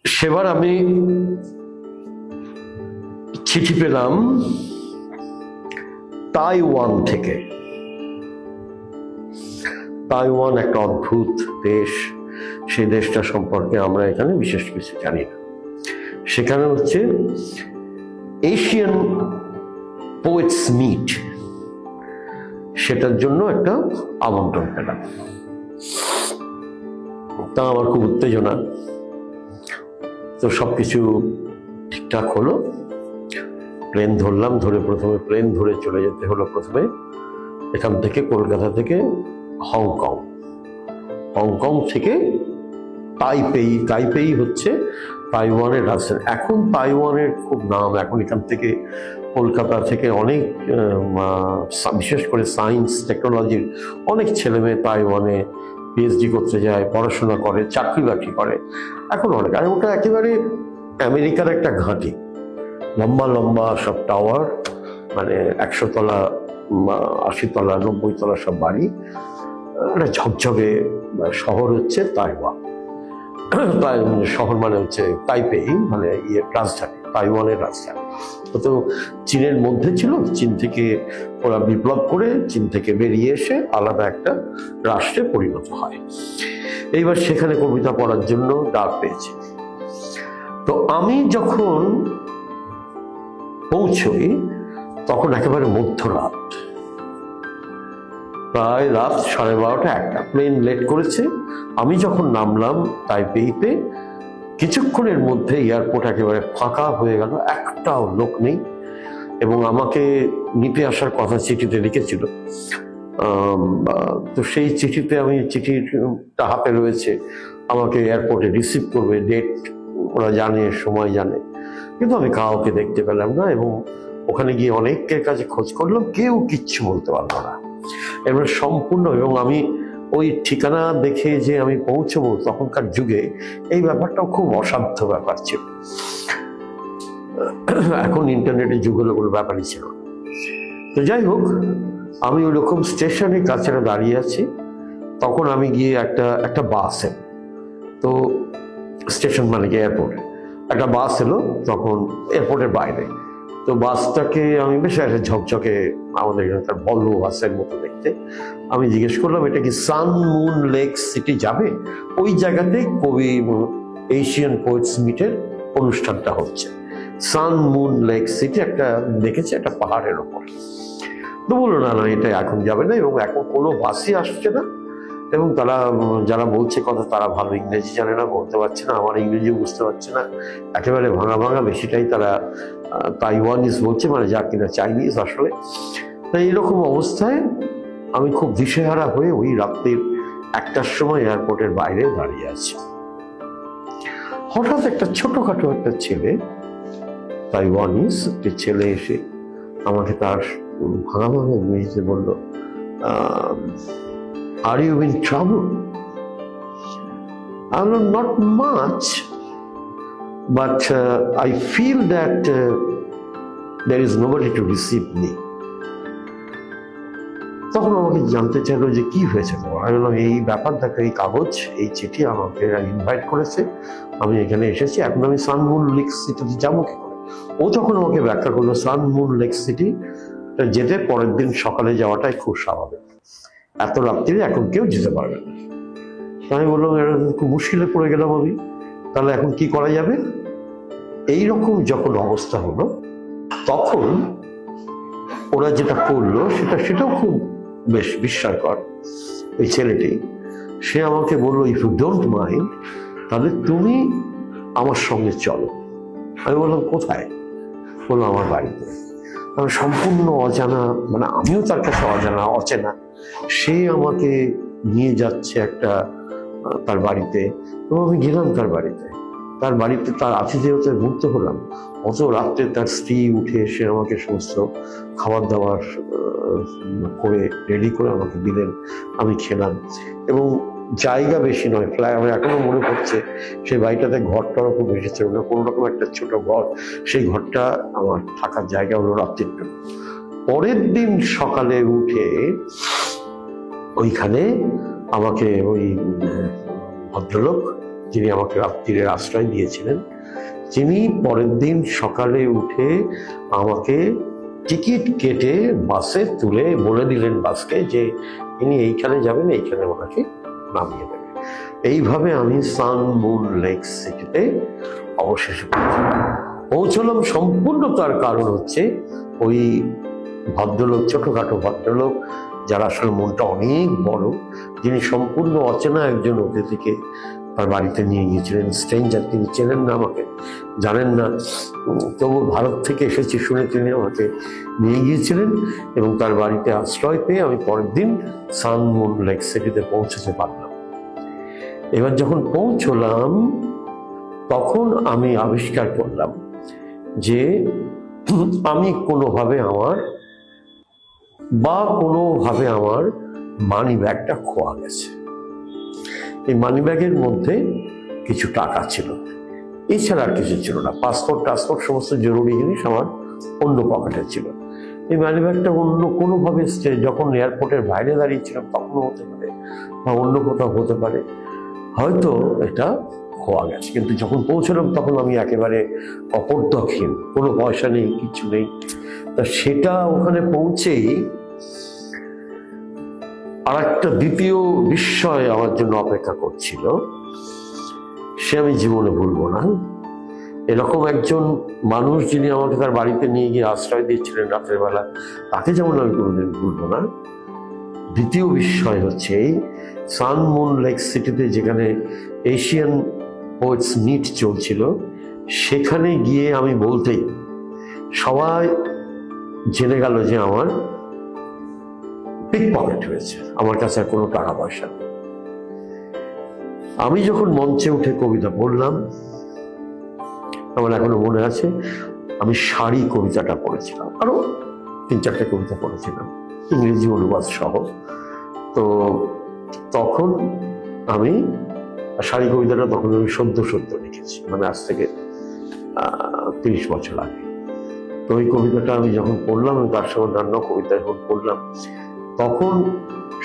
সেবার আমি চিঠি পেলাম তাইওয়ান থেকে। তাইওয়ান একটা অদ্ভুত দেশ, সেই দেশটা সম্পর্কে আমরা এখানে বিশেষ কিছু জানি না। সেখানে হচ্ছে এশিয়ান পোয়েটস মিট, সেটার জন্য একটা আমন্ত্রণ পেলাম। তা আমার খুব উত্তেজনা, তো সবকিছু ঠিকঠাক হলো। প্লেন ধরলাম, প্রথমে প্লেন ধরে চলে যেতে হলো প্রথমে এখান থেকে, কলকাতা থেকে হংকং, হংকং থেকে তাইপেই। তাইপেই হচ্ছে তাইওয়ানের রাজধানী। এখন তাইওয়ানের খুব নাম, এখন এখান থেকে কলকাতা থেকে অনেক বিশেষ করে সায়েন্স টেকনোলজির অনেক ছেলেমেয়ে তাইওয়ানে পিএইচডি করতে যায়, পড়াশোনা করে, চাকরি বাকরি করে এখন অনেক। আর ওটা একেবারে আমেরিকার একটা ঘাঁটি, লম্বা লম্বা সব টাওয়ার, মানে 100 তলা 80 তলা 90 তলা সব বাড়ি, একটা ঝকঝকে শহর হচ্ছে তাইওয়ান। শহর মানে হচ্ছে তাইপেই, মানে রাজধানী, তাইওয়ানের রাজধানী। তো চীনের মধ্যে ছিল, চীন থেকে ওরা বিপ্লব করে চীন থেকে বেরিয়ে এসে আলাদা একটা রাষ্ট্রে পরিণত হয়। এইবার সেখানে কবিতা পড়ার জন্য ডাক পেয়েছি। তো আমি যখন পৌঁছই তখন একেবারে মধ্যরাত, প্রায় রাত 12:30 একটা। প্লেন লেট করেছে। আমি যখন নামলাম তাইপেইতে, কিছুক্ষণের মধ্যে এয়ারপোর্ট একেবারে ফাঁকা হয়ে গেল, একটাও লোক নেই। এবং আমাকে নিতে আসার কথা চিঠিতে লিখেছিল। তো সেই চিঠিতে, আমি চিঠিটা হাতে রয়েছে, আমাকে এয়ারপোর্টে রিসিভ করবে, ডেট ওরা জানে, সময় জানে, কিন্তু আমি কাউকে দেখতে পেলাম না। এবং ওখানে গিয়ে অনেকের কাছে খোঁজ করলাম, কেউ কিচ্ছু বলতে পারলো না। এবার সম্পূর্ণ, এবং আমি ওই ঠিকানা দেখে যে আমি পৌঁছবো, তখনকার যুগে এই ব্যাপারটাও খুব অসাধ্য ব্যাপার ছিল। এখন ইন্টারনেটের যুগ হলো, কোনো ব্যাপারই ছিল না। তো যাই হোক, আমি ওরকম স্টেশনের কাছে দাঁড়িয়ে আছি, তখন আমি গিয়ে একটা বাস এলো। তো স্টেশন মানে কি এয়ারপোর্ট, একটা বাস এলো তখন এয়ারপোর্টের বাইরে। তো বাসটাকে আমি বেশ একটা ঝকঝকে, আমাদের এখানকার ভলভো বাসের মতো দেখতে। আমি জিজ্ঞেস করলাম, এটা কি সান মুন লেক সিটি যাবে? ওই জায়গাতে কবি এশিয়ান পোয়েটস মিটের অনুষ্ঠানটা হচ্ছে। সান মুন লেক সিটি একটা দেখেছে, একটা পাহাড়ের ওপর। তো বললো, না না, এটা এখন যাবে না, এবং এখন কোনো বাসই আসছে না। এবং তারা, যারা বলছে কথা, তারা ভালো ইংরেজি জানে না, বলতে পারছে না, আমার ইংরেজি বুঝতে পারছে না, একেবারে ভাঙা ভাঙা, বেশিটাই তারা তাইওয়ানিজ বলছে, মানে যা কিনা চাইনিজ আসলে। তাই এরকম অবস্থায় আমি খুব দিশেহারা হয়ে ওই রাত্রির 1টার সময় এয়ারপোর্টের বাইরে দাঁড়িয়ে আছি। হঠাৎ একটা ছোটখাটো একটা ছেলে, তাইওয়ানিজ একটা ছেলে এসে আমাকে তার ভাঙা ভাঙা ইংরেজিতে বললো, are you in trouble? I know, not much, but I feel that there is nobody to receive me. তখন আমাকে জানতে চাইলো যে কি হয়েছে। আমি বললাম, এই ব্যাপার দেখো, এই কাগজ, এই চিঠি, আমাকে ইনভাইট করেছে, আমি এখানে এসেছি, এখন আমি সান মুন লেক সিটিতে যাবো কি করে? ও তখন আমাকে ব্যাখ্যা করলো, সান মুন লেক সিটি যেতে পরের দিন সকালে যাওয়াটাই খুব স্বাভাবিক, এত রাত্রিরে এখন কেউ যেতে পারবে না। আমি বললাম, এটা খুব মুশকিলে পড়ে গেলাম আমি, তাহলে এখন কি করা যাবে? এইরকম যখন অবস্থা হলো, তখন ওরা যেটা করলো সেটাও খুব বেশ বিস্ময়কর। ওই ছেলেটি, সে আমাকে বললো, ইফ ইউ ডোন্ট মাইন্ড, তাহলে তুমি আমার সঙ্গে চলো। আমি বললাম, কোথায়? বললো, আমার বাড়িতে। আমি সম্পূর্ণ অজানা, মানে আমিও তার কাছে অচেনা, সে আমাকে নিয়ে যাচ্ছে একটা তার বাড়িতে। এবং আমি গেলাম তার বাড়িতে, তার আতিথেয়তায় মুগ্ধ হলাম। অত রাত্রে তার স্ত্রী উঠে এসে আমাকে সমস্ত খাবার দাবার করে রেডি করে আমাকে দিলেন, আমি খেলাম। এবং জায়গা বেশি নয়, প্রায় আমার এখনো মনে পড়ছে সেই বাড়িটাতে ঘরটা খুব বেশি ছিল না, কোনো রকম একটা ছোট ঘর, সেই ঘরটা আমার থাকার জায়গা হলো রাত্রির জন্য। পরের দিন সকালে উঠে ওইখানে আমাকে ওই ভদ্রলোক যিনি আমাকে রাত্রিরের আশ্রয় দিয়েছিলেন, তিনি পরের দিন সকালে উঠে আমাকে টিকিট কেটে বাসে তুলে বলে দিলেন বাসকে যে ইনি এইখানে যাবেন, এইখানে ওনাকে নামিয়ে দেবেন। এইভাবে আমি সান মুন লেক সিটিতে অবশেষে পৌঁছলাম। সম্পূর্ণ তার কারণ হচ্ছে ওই ভদ্রলোক, ছোটখাটো ভদ্রলোক, যারা আসলে মনটা অনেক বড়, যিনি সম্পূর্ণ অচেনা একজন অতিথিকে তার বাড়িতে নিয়ে গিয়েছিলেন। স্ট্রেঞ্জার, তিনি চেনেন না, আমাকে জানেন না, তবু ভারত থেকে এসেছি শুনে তিনি আমাকে নিয়ে গিয়েছিলেন এবং তার বাড়িতে আশ্রয় পেয়ে আমি পরের দিন সান মুন লেক সিটিতে পৌঁছতে পারলাম। এবার যখন পৌঁছলাম তখন আমি আবিষ্কার করলাম যে আমি কোনোভাবে আমার মানি ব্যাগটা খোয়া গেছে। এই মানি ব্যাগের মধ্যে কিছু টাকা ছিল, এছাড়া আর কিছু ছিল না। পাসপোর্ট টাসপোর্ট সমস্ত জরুরি জিনিস আমার অন্য পকেটে ছিল। এই মানি ব্যাগটা অন্য কোনোভাবে যখন এয়ারপোর্টের বাইরে দাঁড়িয়েছিলাম তখনও হতে পারে, বা অন্য কোথাও হতে পারে, হয়তো এটা খোয়া গেছে। কিন্তু যখন পৌঁছলাম তখন আমি একেবারে অপর্দকহীন, কোনো পয়সা নেই, কিছু নেই। তা সেটা ওখানে পৌঁছেই আর একটা দ্বিতীয় বিস্ময় আমার জন্য অপেক্ষা করছিল, সে আমি জীবনে ভুলবো না। এরকম একজন মানুষ যিনি আমাকে তার বাড়িতে নিয়ে গিয়ে আশ্রয় দিয়েছিলেন রাতের বেলা, তাকে যেমন আমি কোনোদিন ভুলবো না। দ্বিতীয় বিস্ময় হচ্ছে এই সান মুন লেক সিটিতে যেখানে এশিয়ান পোয়েটস মিট চলছিল, সেখানে গিয়ে আমি বলতেই সবাই জেনে গেল যে আমার পিক পকেট হয়েছে, আমার কাছে আর কোনো টাকা পয়সা নেই। আমি যখন মঞ্চে উঠে কবিতা পড়লাম, আমার এখনো মনে আছে, আমি শাড়ি কবিতাটা পড়েছিলাম, আরো 3-4টে কবিতা পড়েছিলাম ইংরেজি অনুবাদ সহ। তো তখন আমি শাড়ি কবিতাটা তখন আমি সদ্য লিখেছি, মানে আজ থেকে 30 বছর আগে। তো ওই কবিতাটা আমি যখন পড়লাম, তার সঙ্গে অন্যান্য কবিতা যখন পড়লাম, তখন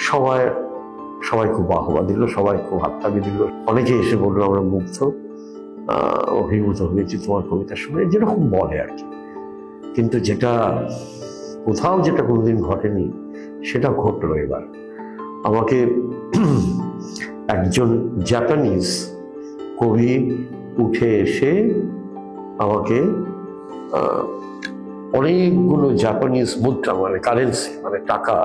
সবাই খুব বাহবা দিল, সবাই খুব হাততালি দিল। অনেকে এসে বললো আমরা মুগ্ধ, অভিভূত হয়েছি তোমার কবিতা শুনে, যেরকম বলে আর কি। কিন্তু যেটা কোনোদিন ঘটেনি সেটা ঘটলো এবার। আমাকে একজন জাপানিজ কবি উঠে এসে আমাকে অনেকগুলো জাপানিজ মুদ্রা, মানে কারেন্সি, মানে টাকা,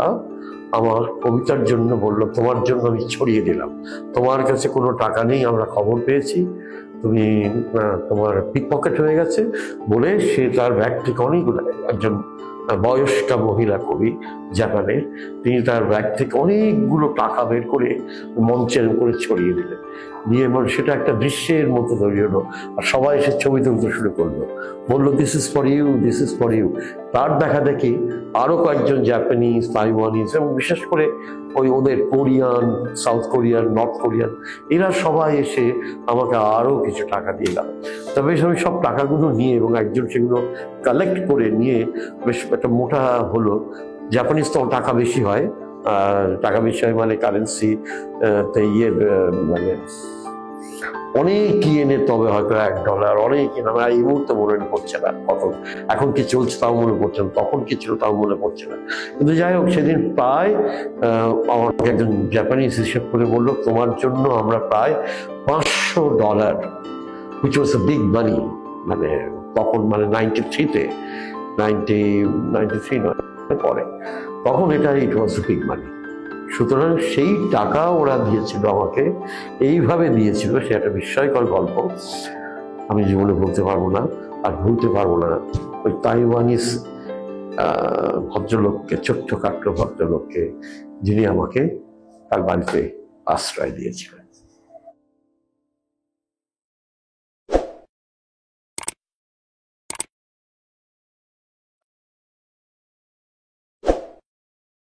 আমার কবিতার জন্য বললো, তোমার জন্য আমি ছড়িয়ে দিলাম, তোমার কাছে কোনো টাকা নেই, আমরা খবর পেয়েছি তুমি তোমার পিক পকেট হয়ে গেছে বলে সে তার ব্যাগ থেকে অনেকগুলো, একজন বয়স্কা মহিলা কবি জাপানের, তিনি তার ব্যাগ থেকে অনেকগুলো টাকা বের করে মঞ্চের উপরে ছড়িয়ে দিলেন। দিয়ে সেটা একটা দৃশ্যের মতো তৈরি হলো, আর সবাই এসে ছবি তুলতে শুরু করলো, বললো this is for you, this is for you. তার দেখা দেখি আরো কয়েকজন জাপানিজ, তাইওয়ানিজ এবং বিশেষ করে ওদের Korean, south Korean, north Korean, এরা সবাই এসে আমাকে আরো কিছু টাকা দিয়ে গেল। তবে আমি সব টাকাগুলো নিয়ে এবং একজন সেগুলো কালেক্ট করে নিয়ে বেশ একটা মোটা হলো। জাপানিজ তো টাকা বেশি হয়, টাকা বেশি হয় মানে কারেন্সি মানে অনেক ইয়েনে, তবে হয়তো $1, অনেক আমার এই মুহূর্তে মনে পড়ছে না কত, এখন কি চলছে তাও মনে পড়ছে না, তখন কি ছিল তাও মনে পড়ছে না। কিন্তু যাই হোক, সেদিন প্রায় আমাকে একজন জাপানিজ হিসেব করে বললো, তোমার জন্য আমরা প্রায় $500, which was a big money, মানে তখন, মানে 93-তে, 93 নয় পরে, তখন ইট ওয়াজ এ বিগ মানি। সুতরাং সেই টাকা ওরা দিয়েছিল আমাকে, এইভাবে দিয়েছিল, সে একটা বিস্ময়কর গল্প, আমি জীবনে বলতে পারবো না আর ভুলতে পারবো না। ওই তাইওয়ানিজ ভদ্রলোককে, ছোট্টখাট্ট ভদ্রলোককে, যিনি আমাকে তার বাড়িতে আশ্রয় দিয়েছিলেন।